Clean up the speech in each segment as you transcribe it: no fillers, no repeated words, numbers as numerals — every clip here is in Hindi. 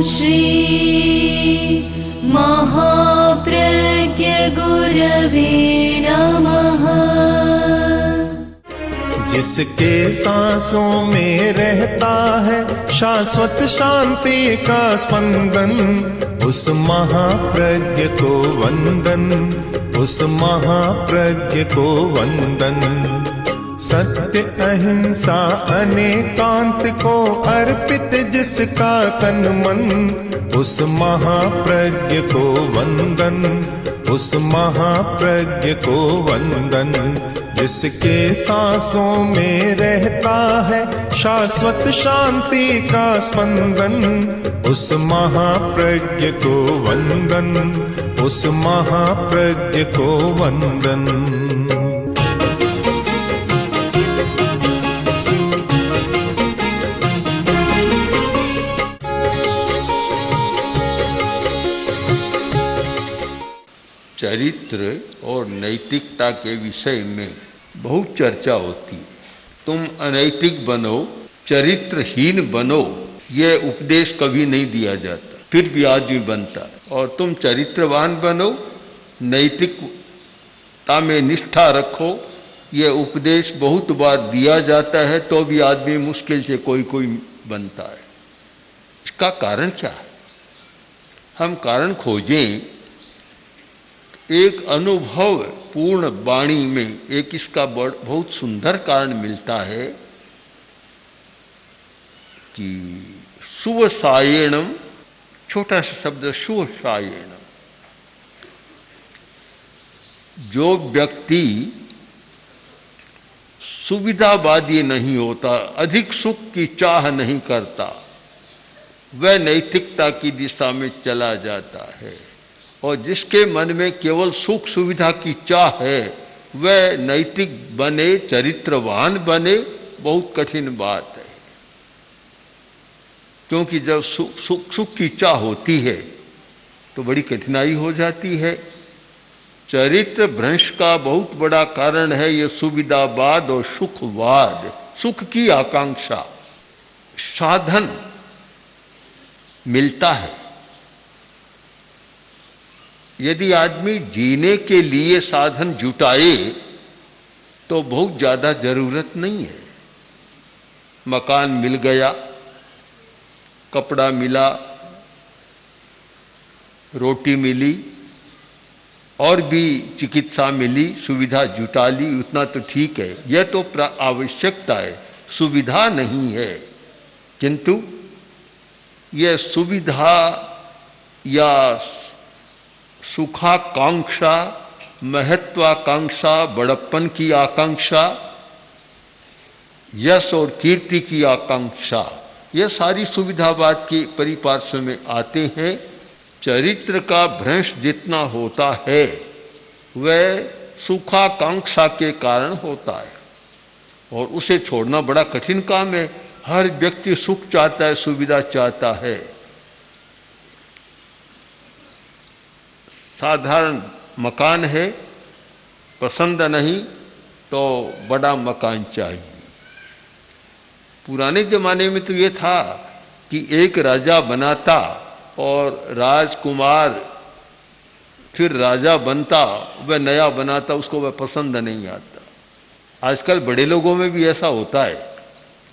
श्री महाप्रज्ञ गुरवे नमः। जिसके सांसों में रहता है शाश्वत शांति का स्पंदन, उस महाप्रज्ञ को वंदन, उस महाप्रज्ञ को वंदन। सत्य अहिंसा अनेकांत को अर्पित जिसका तन मन, उस महाप्रज्ञ को वंदन, उस महाप्रज्ञ को वंदन। जिसके सांसों में रहता है शाश्वत शांति का स्पंदन, उस महाप्रज्ञ को वंदन, उस महाप्रज्ञ को वंदन। चरित्र और नैतिकता के विषय में बहुत चर्चा होती है। तुम अनैतिक बनो, चरित्रहीन बनो, ये उपदेश कभी नहीं दिया जाता, फिर भी आदमी बनता। और तुम चरित्रवान बनो, नैतिकता में निष्ठा रखो, ये उपदेश बहुत बार दिया जाता है, तो भी आदमी मुश्किल से कोई कोई बनता है। इसका कारण क्या है? हम कारण खोजें। एक अनुभव पूर्ण वाणी में एक इसका बहुत सुंदर कारण मिलता है कि शुभ सायेणम, छोटा सा शब्द शुभ सायेणम। जो व्यक्ति सुविधावादी नहीं होता, अधिक सुख की चाह नहीं करता, वह नैतिकता की दिशा में चला जाता है। और जिसके मन में केवल सुख सुविधा की चाह है, वह नैतिक बने, चरित्रवान बने, बहुत कठिन बात है। क्योंकि जब सुख की चाह होती है तो बड़ी कठिनाई हो जाती है। चरित्र भ्रंश का बहुत बड़ा कारण है ये सुविधावाद और सुखवाद, सुख की आकांक्षा। साधन मिलता है, यदि आदमी जीने के लिए साधन जुटाए तो बहुत ज़्यादा ज़रूरत नहीं है। मकान मिल गया, कपड़ा मिला, रोटी मिली, और भी चिकित्सा मिली, सुविधा जुटा ली, उतना तो ठीक है, यह तो आवश्यकता है, सुविधा नहीं है। किंतु यह सुविधा या सुखाकांक्षा, महत्वाकांक्षा, बड़प्पन की आकांक्षा, यश और कीर्ति की आकांक्षा, यह सारी सुविधावाद के परिपार्श्व में आते हैं। चरित्र का भ्रंश जितना होता है वह सुखाकांक्षा के कारण होता है, और उसे छोड़ना बड़ा कठिन काम है। हर व्यक्ति सुख चाहता है, सुविधा चाहता है। साधारण मकान है, पसंद नहीं तो बड़ा मकान चाहिए। पुराने ज़माने में तो ये था कि एक राजा बनाता और राजकुमार फिर राजा बनता, वह नया बनाता, उसको वह पसंद नहीं आता। आजकल बड़े लोगों में भी ऐसा होता है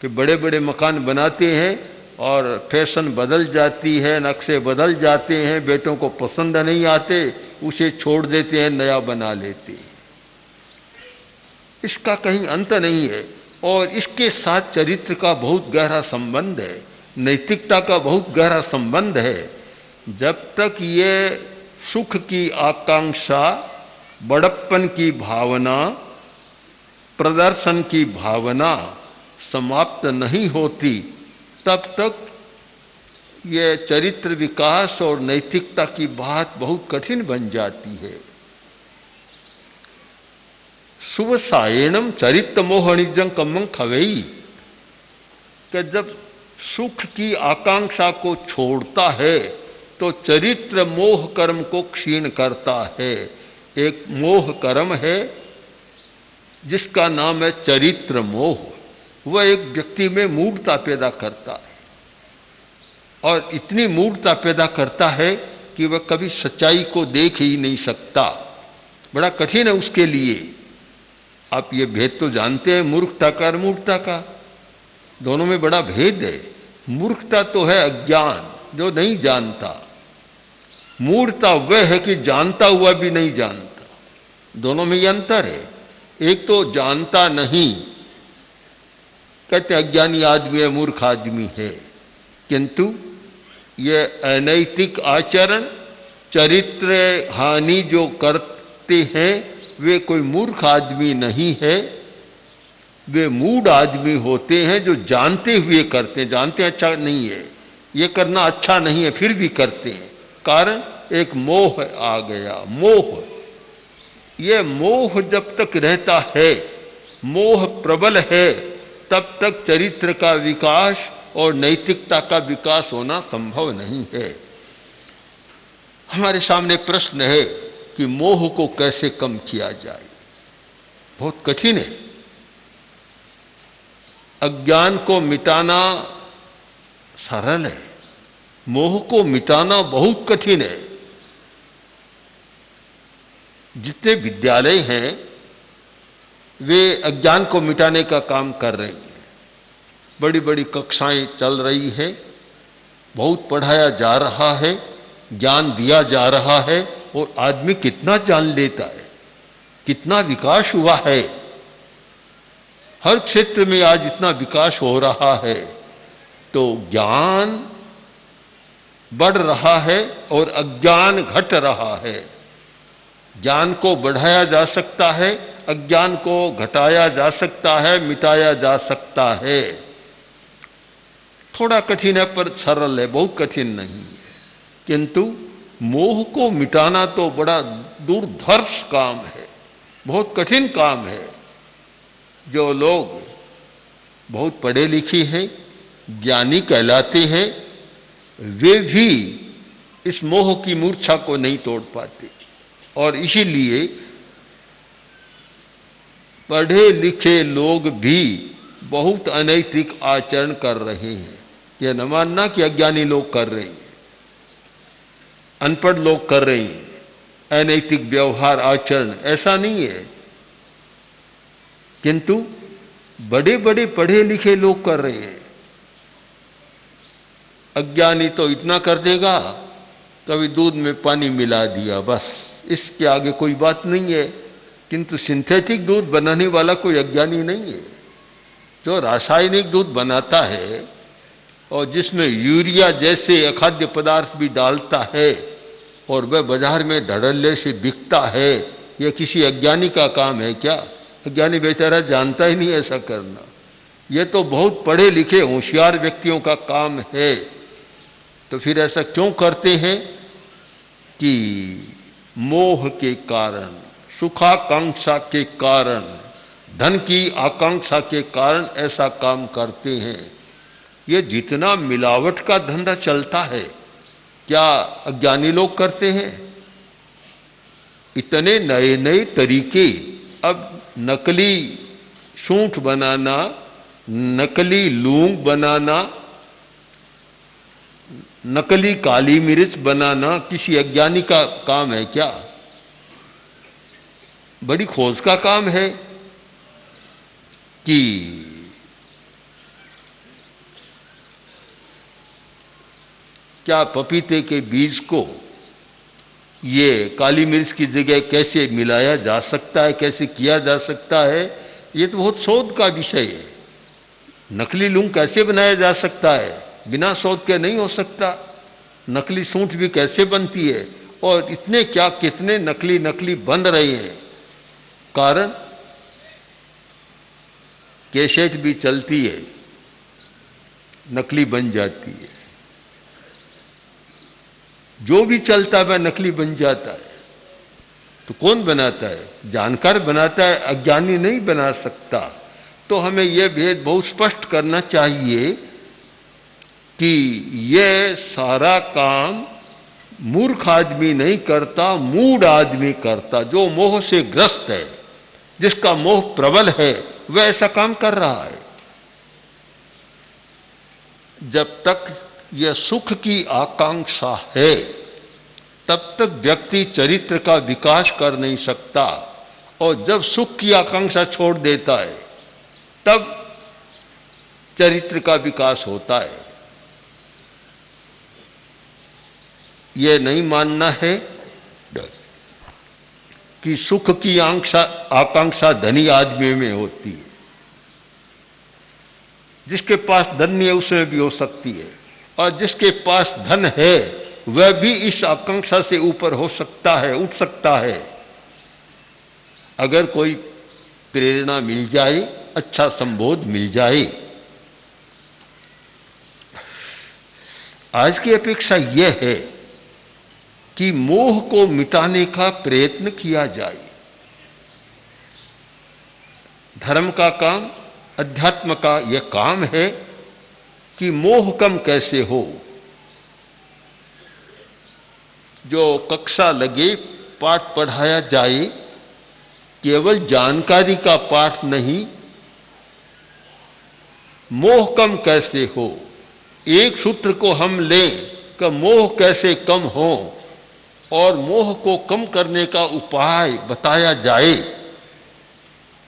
कि बड़े बड़े मकान बनाते हैं और फैशन बदल जाती है, नक्शे बदल जाते हैं, बेटों को पसंद नहीं आते, उसे छोड़ देते हैं, नया बना लेते हैं। इसका कहीं अंत नहीं है। और इसके साथ चरित्र का बहुत गहरा संबंध है, नैतिकता का बहुत गहरा संबंध है। जब तक ये सुख की आकांक्षा, बड़प्पन की भावना, प्रदर्शन की भावना समाप्त नहीं होती, तब तक ये चरित्र विकास और नैतिकता की बात बहुत कठिन बन जाती है। शुभ सायेणम चरित्र मोहनिजं कम्मं खवेई, कि जब सुख की आकांक्षा को छोड़ता है तो चरित्र मोह कर्म को क्षीण करता है। एक मोह कर्म है जिसका नाम है चरित्र मोह, वह एक व्यक्ति में मूढ़ता पैदा करता है। और इतनी मूढ़ता पैदा करता है कि वह कभी सच्चाई को देख ही नहीं सकता। बड़ा कठिन है उसके लिए। आप ये भेद तो जानते हैं मूर्खता का और मूढ़ता का, दोनों में बड़ा भेद है। मूर्खता तो है अज्ञान, जो नहीं जानता। मूढ़ता वह है कि जानता हुआ भी नहीं जानता। दोनों में ये अंतर है। एक तो जानता नहीं, कहते अज्ञानी आदमी है, मूर्ख आदमी है, किंतु ये अनैतिक आचरण, चरित्र हानि जो करते हैं वे कोई मूर्ख आदमी नहीं है, वे मूढ़ आदमी होते हैं जो जानते हुए करते हैं। जानते हैं अच्छा नहीं है, ये करना अच्छा नहीं है, फिर भी करते हैं। कारण एक मोह आ गया। मोह, ये मोह जब तक रहता है, मोह प्रबल है, तब तक चरित्र का विकास और नैतिकता का विकास होना संभव नहीं है। हमारे सामने प्रश्न है कि मोह को कैसे कम किया जाए। बहुत कठिन है। अज्ञान को मिटाना सरल है, मोह को मिटाना बहुत कठिन है। जितने विद्यालय हैं वे अज्ञान को मिटाने का काम कर रहे हैं। बड़ी बड़ी कक्षाएं चल रही हैं, बहुत पढ़ाया जा रहा है, ज्ञान दिया जा रहा है, और आदमी कितना जान लेता है, कितना विकास हुआ है। हर क्षेत्र में आज इतना विकास हो रहा है, तो ज्ञान बढ़ रहा है और अज्ञान घट रहा है। ज्ञान को बढ़ाया जा सकता है, अज्ञान को घटाया जा सकता है, मिटाया जा सकता है। थोड़ा कठिन है पर सरल है, बहुत कठिन नहीं है। किंतु मोह को मिटाना तो बड़ा दुर्धर्ष काम है, बहुत कठिन काम है। जो लोग बहुत पढ़े लिखे हैं, ज्ञानी कहलाते हैं, वे भी इस मोह की मूर्छा को नहीं तोड़ पाते। और इसीलिए पढ़े लिखे लोग भी बहुत अनैतिक आचरण कर रहे हैं। यह न मानना कि अज्ञानी लोग कर रहे हैं, अनपढ़ लोग कर रहे हैं अनैतिक व्यवहार आचरण, ऐसा नहीं है। किंतु बड़े बड़े पढ़े लिखे लोग कर रहे हैं। अज्ञानी तो इतना कर देगा, कभी दूध में पानी मिला दिया, बस, इसके आगे कोई बात नहीं है। किंतु सिंथेटिक दूध बनाने वाला कोई अज्ञानी नहीं है। जो रासायनिक दूध बनाता है और जिसमें यूरिया जैसे अखाद्य पदार्थ भी डालता है और वह बाजार में धड़ल्ले से बिकता है, यह किसी अज्ञानी का काम है क्या? अज्ञानी बेचारा जानता ही नहीं ऐसा करना। यह तो बहुत पढ़े लिखे होशियार व्यक्तियों का काम है। तो फिर ऐसा क्यों करते हैं कि मोह के कारण, सुखाकांक्षा के कारण, धन की आकांक्षा के कारण ऐसा काम करते हैं। ये जितना मिलावट का धंधा चलता है, क्या अज्ञानी लोग करते हैं? इतने नए नए तरीके, अब नकली सूंठ बनाना, नकली लूंग बनाना, नकली काली मिर्च बनाना किसी अज्ञानी का काम है क्या? बड़ी खोज का काम है कि क्या पपीते के बीज को ये काली मिर्च की जगह कैसे मिलाया जा सकता है, कैसे किया जा सकता है, ये तो बहुत शोध का विषय है। नकली लूंग कैसे बनाया जा सकता है, बिना शोध के नहीं हो सकता। नकली सूंठ भी कैसे बनती है, और इतने क्या कितने नकली बन रहे हैं। कारण कैसेट भी चलती है, नकली बन जाती है। जो भी चलता है वह नकली बन जाता है। तो कौन बनाता है? जानकार बनाता है, अज्ञानी नहीं बना सकता। तो हमें यह भेद बहुत स्पष्ट करना चाहिए कि यह सारा काम मूर्ख आदमी नहीं करता, मूढ़ आदमी करता। जो मोह से ग्रस्त है, जिसका मोह प्रबल है, वह ऐसा काम कर रहा है। जब तक यह सुख की आकांक्षा है, तब तक व्यक्ति चरित्र का विकास कर नहीं सकता। और जब सुख की आकांक्षा छोड़ देता है तब चरित्र का विकास होता है। यह नहीं मानना है कि सुख की आकांक्षा धनी आदमी में होती है। जिसके पास धन नहीं है उसमें भी हो सकती है, और जिसके पास धन है वह भी इस आकांक्षा से ऊपर हो सकता है, उठ सकता है, अगर कोई प्रेरणा मिल जाए, अच्छा संबोध मिल जाए। आज की अपेक्षा यह है कि मोह को मिटाने का प्रयत्न किया जाए। धर्म का काम, अध्यात्म का यह काम है कि मोह कम कैसे हो। जो कक्षा लगे, पाठ पढ़ाया जाए, केवल जानकारी का पाठ नहीं, मोह कम कैसे हो। एक सूत्र को हम लें कि मोह कैसे कम हो और मोह को कम करने का उपाय बताया जाए,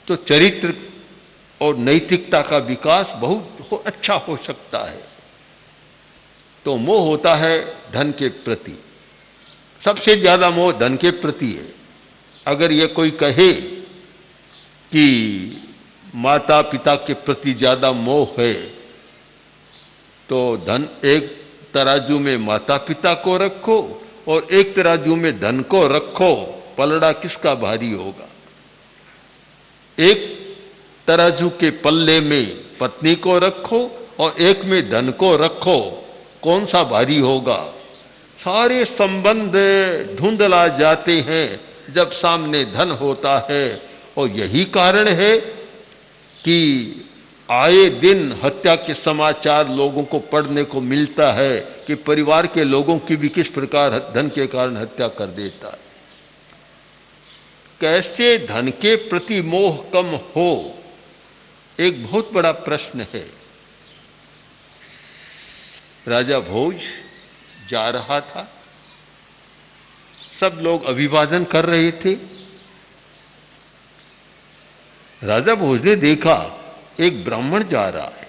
तो चरित्र और नैतिकता का विकास बहुत अच्छा हो सकता है। तो मोह होता है धन के प्रति, सबसे ज़्यादा मोह धन के प्रति है। अगर ये कोई कहे कि माता पिता के प्रति ज़्यादा मोह है, तो धन एक तराजू में माता पिता को रखो और एक तराजू में धन को रखो, पलड़ा किसका भारी होगा? एक तराजू के पल्ले में पत्नी को रखो और एक में धन को रखो, कौन सा भारी होगा? सारे संबंध धुंधला जाते हैं जब सामने धन होता है। और यही कारण है कि आए दिन हत्या के समाचार लोगों को पढ़ने को मिलता है कि परिवार के लोगों की भी किस प्रकार धन के कारण हत्या कर देता है। कैसे धन के प्रति मोह कम हो, एक बहुत बड़ा प्रश्न है। राजा भोज जा रहा था, सब लोग अभिवादन कर रहे थे। राजा भोज ने देखा एक ब्राह्मण जा रहा है,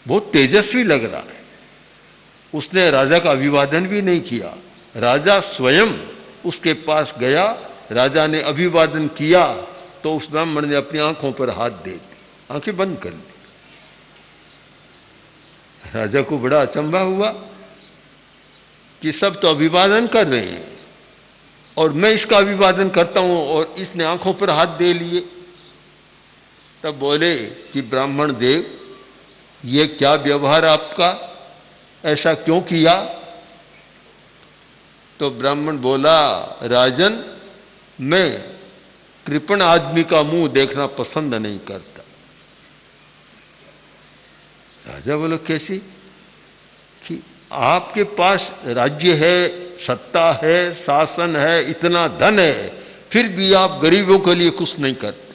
बहुत तेजस्वी लग रहा है। उसने राजा का अभिवादन भी नहीं किया, राजा स्वयं उसके पास गया, राजा ने अभिवादन किया तो उस ब्राह्मण ने अपनी आंखों पर हाथ दे दी, आंखें बंद कर ली। राजा को बड़ा अचंभा हुआ कि सब तो अभिवादन कर रहे हैं और मैं इसका अभिवादन करता हूं और इसने आंखों पर हाथ दे लिए। तब बोले कि ब्राह्मण देव, ये क्या व्यवहार आपका, ऐसा क्यों किया? तो ब्राह्मण बोला, राजन, मैं कृपण आदमी का मुंह देखना पसंद नहीं करता। राजा बोलो, कैसी? कि आपके पास राज्य है, सत्ता है, शासन है, इतना धन है, फिर भी आप गरीबों के लिए कुछ नहीं करते।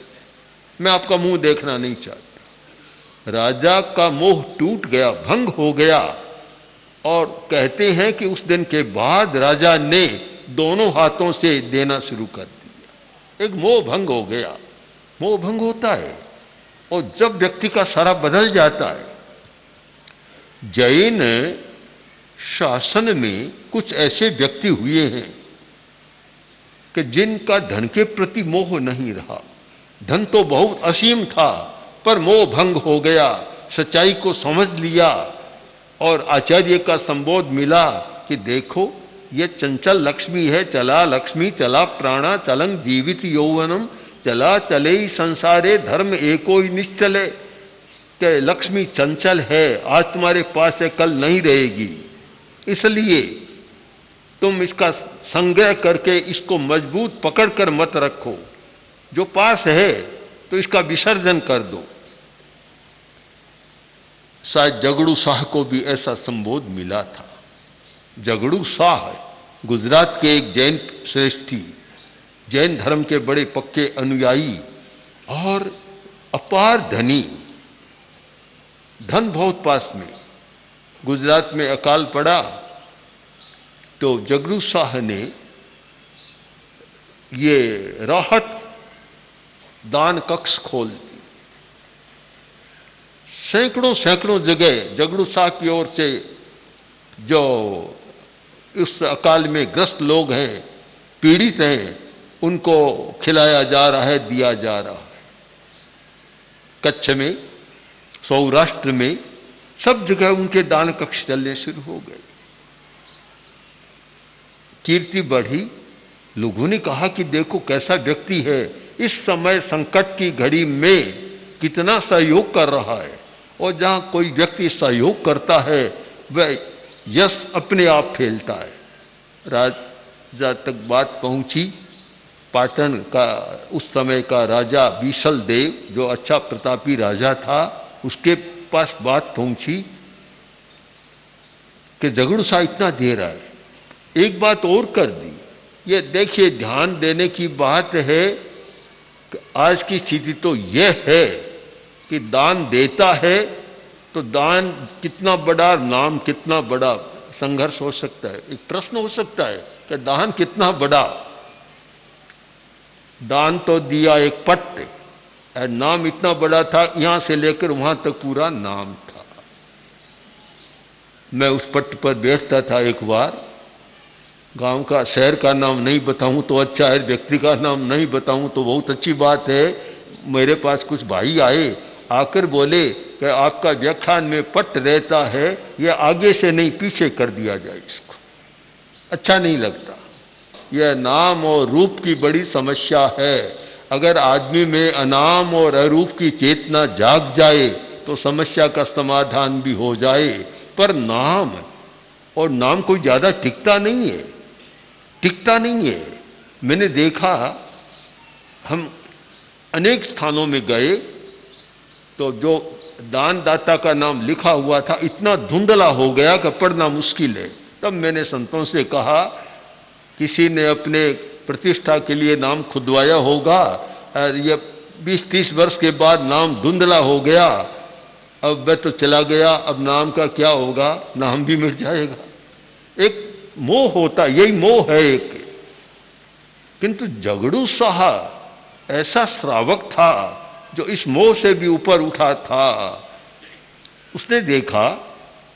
मैं आपका मुंह देखना नहीं चाहता। राजा का मोह टूट गया, भंग हो गया। और कहते हैं कि उस दिन के बाद राजा ने दोनों हाथों से देना शुरू कर दिया। एक मोह भंग हो गया। मोह भंग होता है और जब व्यक्ति का सारा बदल जाता है। जैन शासन में कुछ ऐसे व्यक्ति हुए हैं कि जिनका धन के प्रति मोह नहीं रहा। धन तो बहुत असीम था पर मोह भंग हो गया, सच्चाई को समझ लिया और आचार्य का संबोध मिला कि देखो ये चंचल लक्ष्मी है, चला लक्ष्मी चला प्राणा चलंग जीवित यौवनम, चला चले संसारे धर्म एको ही निश्चले। कि लक्ष्मी चंचल है, आज तुम्हारे पास है, कल नहीं रहेगी, इसलिए तुम इसका संग्रह करके इसको मजबूत पकड़ कर मत रखो। जो पास है तो इसका विसर्जन कर दो। शायद जगड़ू शाह को भी ऐसा संबोध मिला था। जगड़ू शाह गुजरात के एक जैन श्रेष्ठी, जैन धर्म के बड़े पक्के अनुयायी और अपार धनी, धन बहुत पास में। गुजरात में अकाल पड़ा तो जगरू शाह ने ये राहत दान कक्ष खोल दी। सैकड़ों जगह जगरू शाह की ओर से जो उस अकाल में ग्रस्त लोग हैं, पीड़ित हैं, उनको खिलाया जा रहा है, दिया जा रहा है। कच्छ में, सौराष्ट्र में, सब जगह उनके दान कक्ष चलने शुरू हो गए। कीर्ति बढ़ी। लोगों ने कहा कि देखो कैसा व्यक्ति है, इस समय संकट की घड़ी में कितना सहयोग कर रहा है, और जहाँ कोई व्यक्ति सहयोग करता है वह यश अपने आप फैलता है। राजा तक बात पहुँची। पाटन का उस समय का राजा बीसल देव, जो अच्छा प्रतापी राजा था, उसके पास बात पहुँची कि जगरू शाह इतना दे रहा है, एक बात और कर दी। ये देखिए, ध्यान देने की बात है कि आज की स्थिति तो यह है कि दान देता है तो दान कितना बड़ा, नाम कितना बड़ा, संघर्ष हो सकता है। एक प्रश्न हो सकता है कि दान कितना बड़ा। दान तो दिया एक पट्ट, और नाम इतना बड़ा था, यहाँ से लेकर वहाँ तक पूरा नाम था। मैं उस पट्ट पर बैठता था एक बार। गांव का, शहर का नाम नहीं बताऊं तो अच्छा है, व्यक्ति का नाम नहीं बताऊं तो बहुत अच्छी बात है। मेरे पास कुछ भाई आए, आकर बोले कि आपका व्याख्यान में पट रहता है, यह आगे से नहीं पीछे कर दिया जाए, इसको अच्छा नहीं लगता। यह नाम और रूप की बड़ी समस्या है। अगर आदमी में अनाम और अरूप की चेतना जाग जाए तो समस्या का समाधान भी हो जाए। पर नाम, और नाम कोई ज़्यादा टिकता नहीं है, टिकता नहीं है। मैंने देखा, हम अनेक स्थानों में गए तो जो दानदाता का नाम लिखा हुआ था इतना धुंधला हो गया कि पढ़ना मुश्किल है। तब मैंने संतों से कहा, किसी ने अपने प्रतिष्ठा के लिए नाम खुदवाया होगा, और ये 20-30 वर्ष के बाद नाम धुंधला हो गया, अब वह तो चला गया, अब नाम का क्या होगा, नाम भी मिट जाएगा। एक मोह होता, यही मोह है एक। किंतु जगरू शाह ऐसा श्रावक था जो इस मोह से भी ऊपर उठा था। उसने देखा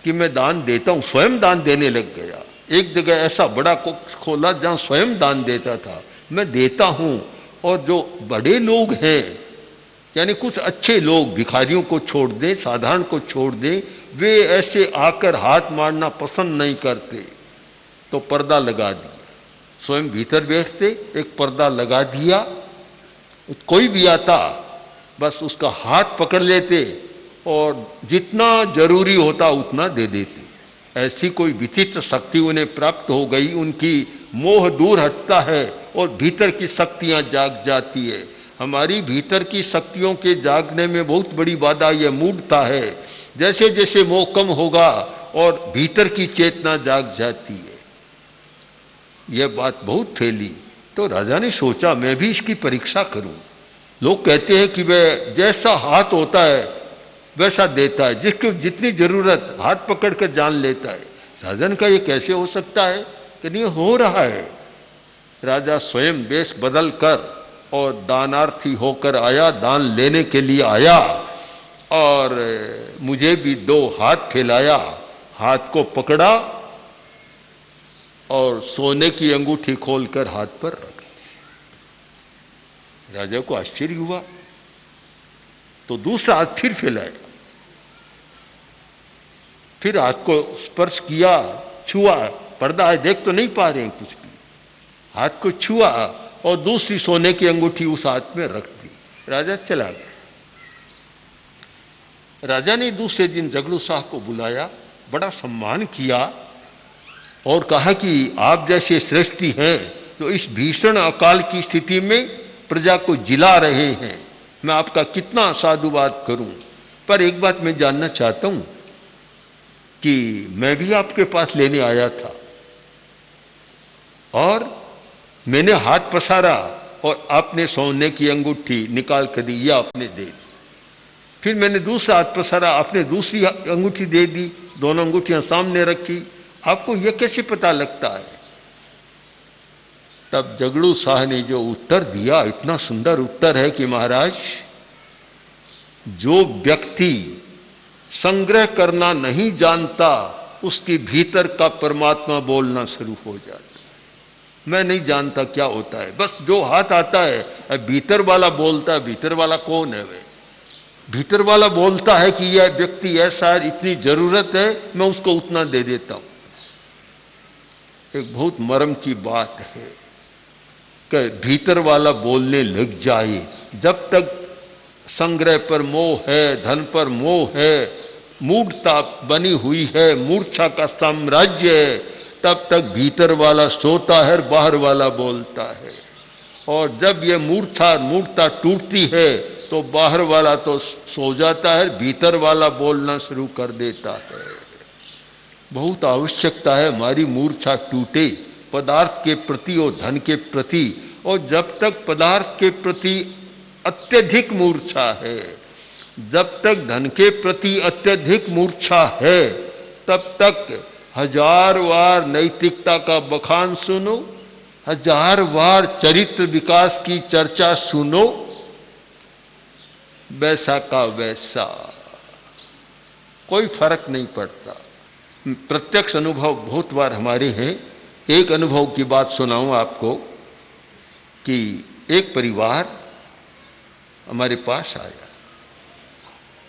कि मैं दान देता हूँ, स्वयं दान देने लग गया। एक जगह ऐसा बड़ा खोला जहाँ स्वयं दान देता था। मैं देता हूँ, और जो बड़े लोग हैं, यानी कुछ अच्छे लोग, भिखारियों को छोड़ दें, साधारण को छोड़ दें, वे ऐसे आकर हाथ मारना पसंद नहीं करते, तो पर्दा लगा दिया। स्वयं भीतर बैठते, एक पर्दा लगा दिया, कोई भी आता बस उसका हाथ पकड़ लेते और जितना जरूरी होता उतना दे देते। ऐसी कोई विचित्र शक्ति उन्हें प्राप्त हो गई। उनकी मोह दूर हटता है और भीतर की शक्तियां जाग जाती है। हमारी भीतर की शक्तियों के जागने में बहुत बड़ी बाधा यह मूढ़ता है। जैसे जैसे मोह कम होगा और भीतर की चेतना जाग जाती है। यह बात बहुत फैली, तो राजा ने सोचा मैं भी इसकी परीक्षा करूं। लोग कहते हैं कि वह जैसा हाथ होता है वैसा देता है, जिसको जितनी जरूरत हाथ पकड़ कर जान लेता है। राजा ने कहा ये कैसे हो सकता है? कि नहीं, हो रहा है। राजा स्वयं वेश बदल कर और दानार्थी होकर आया, दान लेने के लिए आया, और मुझे भी 2 हाथ फैलाया, हाथ को पकड़ा और सोने की अंगूठी खोलकर हाथ पर रख दी। राजा को आश्चर्य हुआ, तो दूसरा हाथ फिर फैलाया, फिर हाथ को स्पर्श किया, छुआ, पर्दा है देख तो नहीं पा रहे हैं कुछ भी, हाथ को छुआ और दूसरी सोने की अंगूठी उस हाथ में रख दी। राजा चला गया। राजा ने दूसरे दिन जगरू शाह को बुलाया, बड़ा सम्मान किया और कहा कि आप जैसे श्रेष्ठी हैं तो इस भीषण अकाल की स्थिति में प्रजा को जिला रहे हैं, मैं आपका कितना साधुवाद करूं। पर एक बात मैं जानना चाहता हूं कि मैं भी आपके पास लेने आया था और मैंने हाथ पसारा और आपने सोने की अंगूठी निकाल कर दी, या आपने दे दी। फिर मैंने दूसरा हाथ पसारा, आपने दूसरी अंगूठी दे दी, दोनों अंगूठियां सामने रखी। आपको यह कैसे पता लगता है? तब जगड़ू शाह ने जो उत्तर दिया, इतना सुंदर उत्तर है कि महाराज, जो व्यक्ति संग्रह करना नहीं जानता उसके भीतर का परमात्मा बोलना शुरू हो जाता है। मैं नहीं जानता क्या होता है, बस जो हाथ आता है, अब भीतर वाला बोलता है। भीतर वाला कौन है? वे भीतर वाला बोलता है कि यह व्यक्ति ऐसा है, इतनी जरूरत है, मैं उसको उतना दे देता हूं। एक बहुत मर्म की बात है कि भीतर वाला बोलने लग जाए। जब तक संग्रह पर मोह है, धन पर मोह है, मूढ़ता बनी हुई है, मूर्छा का साम्राज्य है, तब तक भीतर वाला सोता है, बाहर वाला बोलता है। और जब ये मूर्छता टूटती है तो बाहर वाला तो सो जाता है, भीतर वाला बोलना शुरू कर देता है। बहुत आवश्यकता है हमारी मूर्छा टूटे पदार्थ के प्रति और धन के प्रति। और जब तक पदार्थ के प्रति अत्यधिक मूर्छा है, जब तक धन के प्रति अत्यधिक मूर्छा है, तब तक 1000 बार नैतिकता का बखान सुनो, 1000 बार चरित्र विकास की चर्चा सुनो, वैसा का वैसा, कोई फर्क नहीं पड़ता। प्रत्यक्ष अनुभव बहुत बार हमारे हैं। एक अनुभव की बात सुनाऊं आपको कि एक परिवार हमारे पास आया।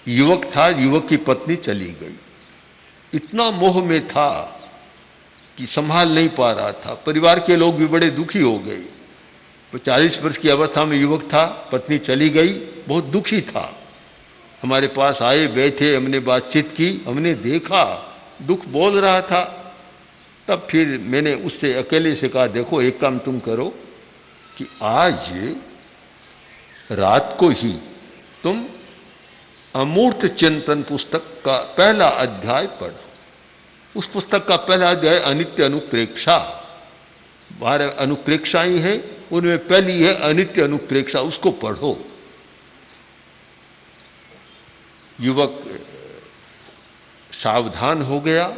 युवक था, युवक की पत्नी चली गई। इतना मोह में था कि संभाल नहीं पा रहा था। परिवार के लोग भी बड़े दुखी हो गए। 40 वर्ष की अवस्था में युवक था, पत्नी चली गई, बहुत दुखी था। हमारे पास आए, बैठे, हमने बातचीत की, हमने देखा दुख बोल रहा था। तब फिर मैंने उससे अकेले से कहा, देखो एक काम तुम करो कि आज रात को ही तुम अमूर्त चिंतन पुस्तक का पहला अध्याय पढ़ो। उस पुस्तक का पहला अध्याय अनित्य अनुप्रेक्षा, 12 अनुप्रेक्षाएं हैं, उनमें पहली है अनित्य अनुप्रेक्षा, उसको पढ़ो। युवक सावधान हो गया,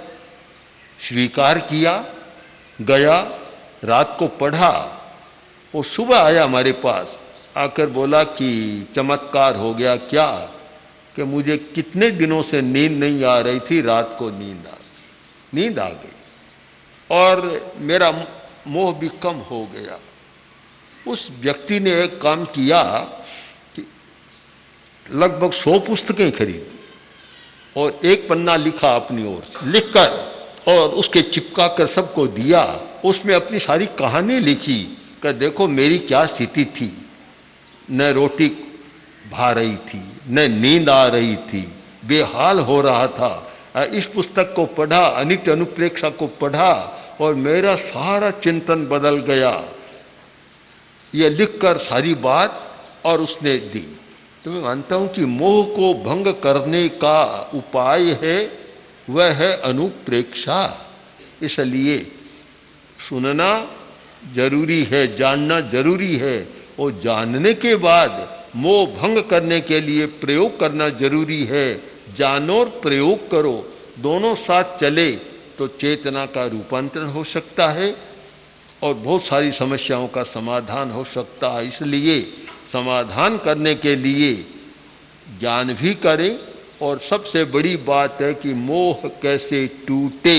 स्वीकार किया, गया, रात को पढ़ा। वो सुबह आया हमारे पास, आकर बोला कि चमत्कार हो गया। क्या? कि मुझे कितने दिनों से नींद नहीं आ रही थी, रात को नींद आ गई और मेरा मोह भी कम हो गया। उस व्यक्ति ने एक काम किया कि लगभग 100 पुस्तकें खरीदी और एक पन्ना लिखा अपनी ओर से, लिखकर और उसके चिपका कर सबको दिया। उसमें अपनी सारी कहानी लिखी कि देखो मेरी क्या स्थिति थी, न रोटी भा रही थी, न नींद आ रही थी, बेहाल हो रहा था। इस पुस्तक को पढ़ा, अनित्य अनुप्रेक्षा को पढ़ा और मेरा सारा चिंतन बदल गया। ये लिखकर सारी बात और उसने दी। तो मैं मानता हूँ कि मोह को भंग करने का उपाय है, वह है अनुप्रेक्षा। इसलिए सुनना जरूरी है, जानना जरूरी है, और जानने के बाद मोह भंग करने के लिए प्रयोग करना जरूरी है। जानो और प्रयोग करो, दोनों साथ चले तो चेतना का रूपांतरण हो सकता है और बहुत सारी समस्याओं का समाधान हो सकता है। इसलिए समाधान करने के लिए ज्ञान भी करें, और सबसे बड़ी बात है कि मोह कैसे टूटे,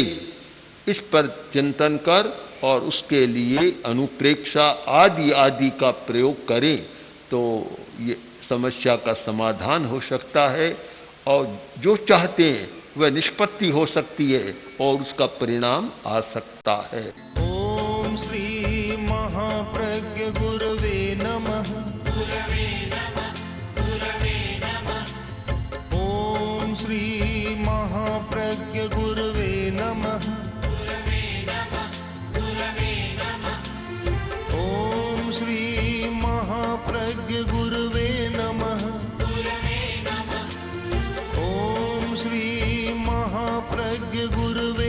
इस पर चिंतन कर और उसके लिए अनुप्रेक्षा आदि आदि का प्रयोग करें तो ये समस्या का समाधान हो सकता है और जो चाहते हैं वह निष्पत्ति हो सकती है और उसका परिणाम आ सकता है। ओम श्री महाप्रज्ञ गुरवे नमः। ओम श्री महाप्रज्ञ गुरवे नमः। ओम श्री महाप्रज्ञ गुरवे नमः। ओम श्री महाप्रज्ञ गुरवे